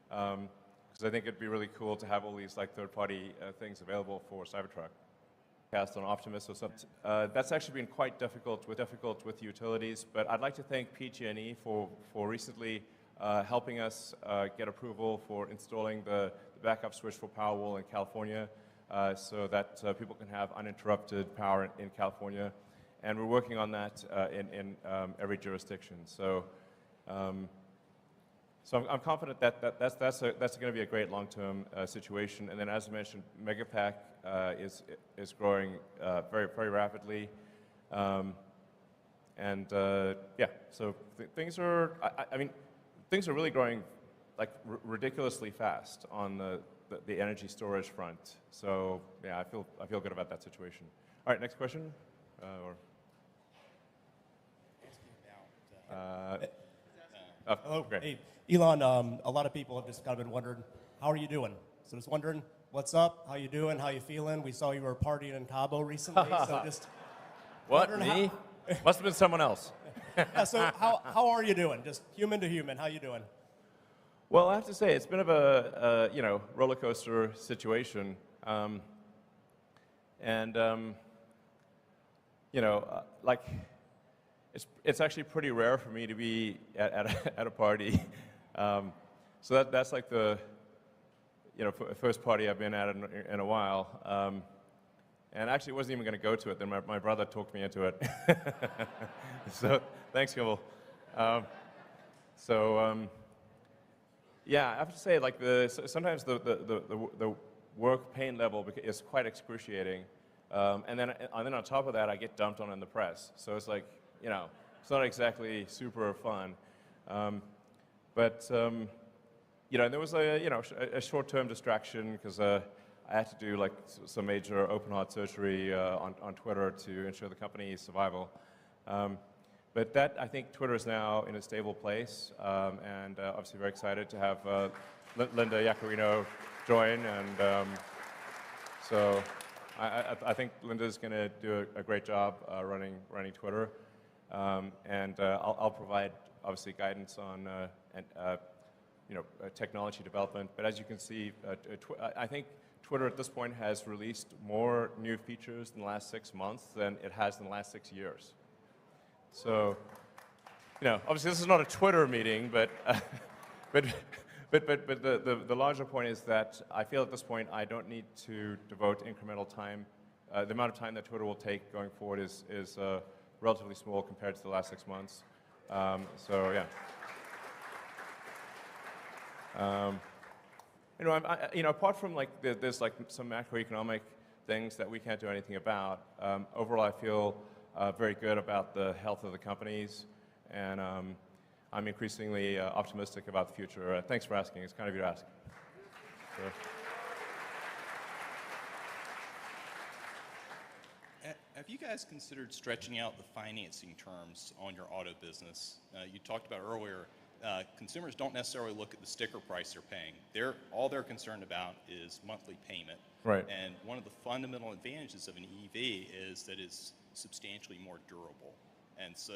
because I think it'd be really cool to have all these like third-party things available for Cybertruck. Cast on Optimus or something. That's actually been quite difficult with utilities, but I'd like to thank PG&E for recently helping us get approval for installing the backup switch for Powerwall in California, so that people can have uninterrupted power in California. And we're working on that in every jurisdiction. So, I'm confident that that's going to be a great long-term situation. And then, as I mentioned, Megapack is growing very, very rapidly. Yeah, so things are. I mean, things are really growing like ridiculously fast on the energy storage front. So yeah, I feel good about that situation. All right, next question. Hello. Great. Hey, Elon, a lot of people have just kind of been wondering, how are you doing? So just wondering, what's up? How you doing? How you feeling? We saw you were partying in Cabo recently, so just What, me? Must have been someone else. Yeah, so how are you doing? Just human to human, how you doing? Well, I have to say, it's been a bit of a roller coaster situation. Like, it's actually pretty rare for me to be at a party. So that's like the first party I've been at in a while. And actually wasn't even going to go to it. Then my brother talked me into it. So thanks, Kimball. Yeah, I have to say, like sometimes the work pain level is quite excruciating. And then on top of that, I get dumped on in the press. So it's like, it's not exactly super fun. There was a short-term distraction because I had to do like some major open heart surgery on Twitter to ensure the company's survival. But that, I think Twitter is now in a stable place, and obviously very excited to have Linda Yaccarino join. And so I think Linda's going to do a great job running Twitter. I'll provide, obviously, guidance on technology development. But as you can see, I think Twitter at this point has released more new features in the last 6 months than it has in the last 6 years. So, obviously this is not a Twitter meeting, but the larger point is that I feel at this point I don't need to devote incremental time. The amount of time that Twitter will take going forward is relatively small compared to the last 6 months. So yeah. Apart from like there's like some macroeconomic things that we can't do anything about. Overall, I feel very good about the health of the companies, and I'm increasingly optimistic about the future. Thanks for asking. It's kind of you to ask. So. Have you guys considered stretching out the financing terms on your auto business? You talked about earlier, consumers don't necessarily look at the sticker price they're paying. All they're concerned about is monthly payment. Right. And one of the fundamental advantages of an EV is that it's substantially more durable. And so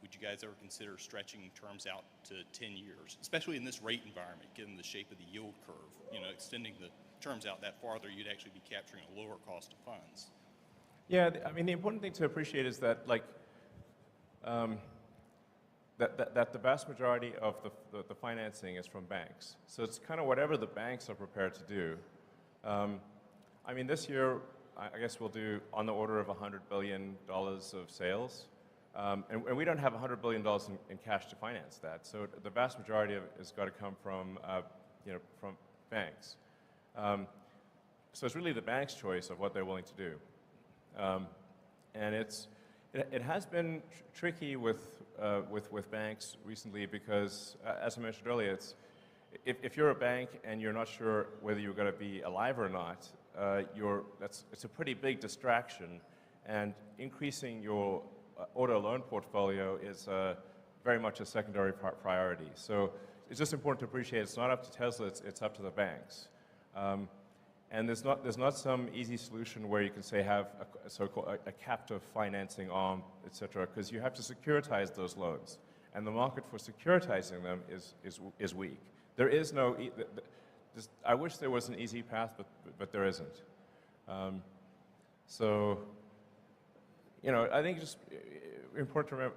would you guys ever consider stretching terms out to 10 years, especially in this rate environment, given the shape of the yield curve? Extending the terms out that farther, you'd actually be capturing a lower cost of funds. Yeah, I mean, the important thing to appreciate is that, like, that the vast majority of the financing is from banks. So it's kind of whatever the banks are prepared to do. I mean, this year, I guess we'll do on the order of $100 billion of sales. And we don't have $100 billion in cash to finance that. So the vast majority of it has got to come from banks. So it's really the bank's choice of what they're willing to do. And it has been tricky with banks recently because, as I mentioned earlier, if you're a bank and you're not sure whether you're going to be alive or not, it's a pretty big distraction, and increasing your auto loan portfolio is very much a secondary priority. So it's just important to appreciate it's not up to Tesla, it's up to the banks. And there's not some easy solution where you can say have a so-called a captive financing arm, et cetera, because you have to securitize those loans, and the market for securitizing them is weak. there is no, I wish there was an easy path, but there isn't. So, you know, I think it's just important to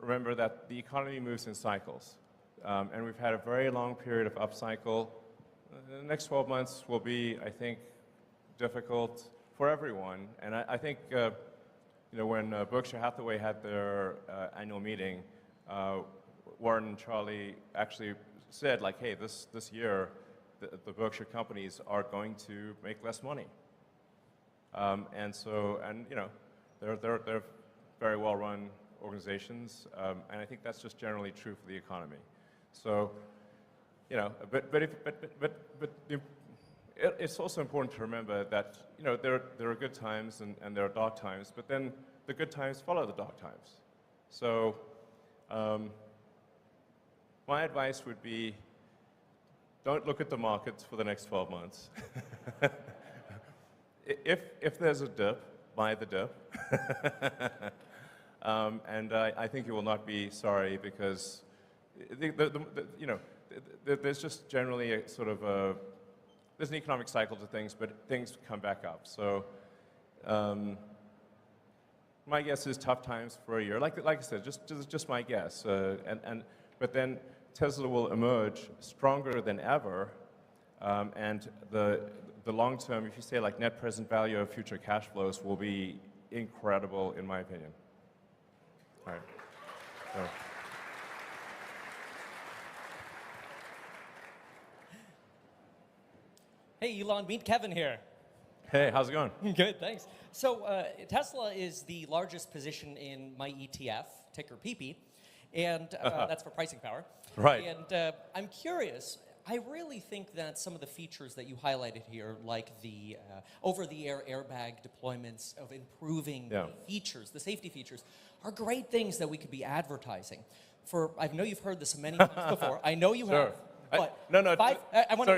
remember that the economy moves in cycles. And we've had a very long period of upcycle. The next 12 months will be, I think, difficult for everyone. And I think, you know, when Berkshire Hathaway had their annual meeting, Warren and Charlie actually said, like, hey, this year, the Berkshire companies are going to make less money. And you know, they're very well-run organizations, and I think that's just generally true for the economy. So, you know, it's also important to remember that, you know, there are good times and there are dark times, but then the good times follow the dark times. So, my advice would be, don't look at the markets for the next 12 months. If there's a dip, buy the dip. And I think you will not be sorry, because you know, there's just generally a sort of there's an economic cycle to things, but things come back up. So my guess is tough times for a year. Like I said, just my guess. But then Tesla will emerge stronger than ever, and the long term, if you say like net present value of future cash flows, will be incredible, in my opinion. All right. So. Hey, Elon, meet Kevin here. Hey, how's it going? Good, thanks. So Tesla is the largest position in my ETF, ticker PP, and that's for pricing power. Right. And I'm curious, I really think that some of the features that you highlighted here, like the over-the-air airbag deployments of improving the features, the safety features, are great things that we could be advertising. I know you've heard this many times before. I know you have. But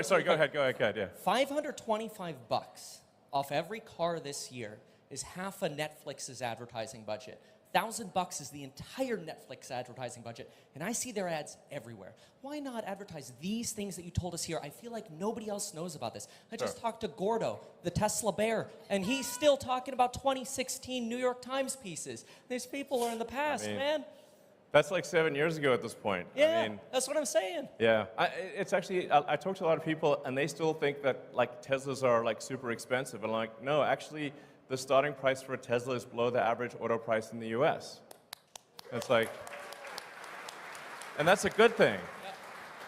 sorry, go ahead, yeah. $525 off every car this year is half a Netflix's advertising budget. $1,000 is the entire Netflix advertising budget, and I see their ads everywhere. Why not advertise these things that you told us here? I feel like nobody else knows about this. I just talked to Gordo, the Tesla bear, and he's still talking about 2016 New York Times pieces. These people are in the past, man. That's like 7 years ago at this point. Yeah, I mean, that's what I'm saying. Yeah, it's actually, I talked to a lot of people, and they still think that like Teslas are like super expensive. And like, no, actually, the starting price for a Tesla is below the average auto price in the US. It's like, and that's a good thing. Yeah.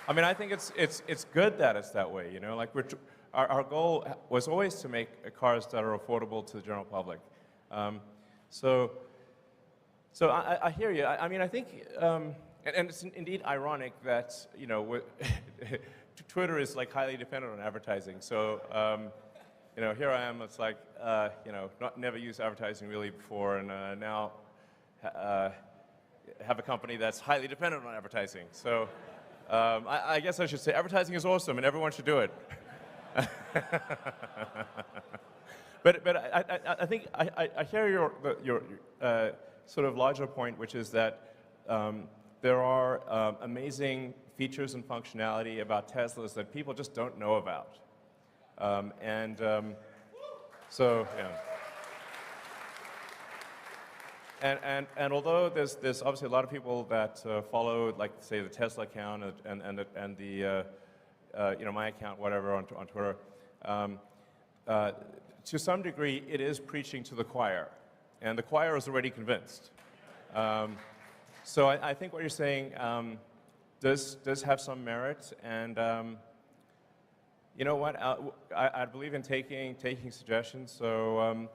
I mean, I think it's good that it's that way, you know? Like, our goal was always to make cars that are affordable to the general public. So I hear you. I mean, I think, and it's indeed ironic that, you know, Twitter is like highly dependent on advertising. So, you know, here I am. It's like, you know, never used advertising really before, and now have a company that's highly dependent on advertising. So, I guess I should say advertising is awesome, and everyone should do it. But I think I hear your sort of larger point, which is that there are amazing features and functionality about Teslas that people just don't know about. So, yeah. And although there's obviously a lot of people that follow, like, say, the Tesla account and the you know, my account, whatever, on Twitter, to some degree, it is preaching to the choir. And the choir is already convinced. So I think what you're saying does have some merit, and you know what? I believe in taking suggestions. So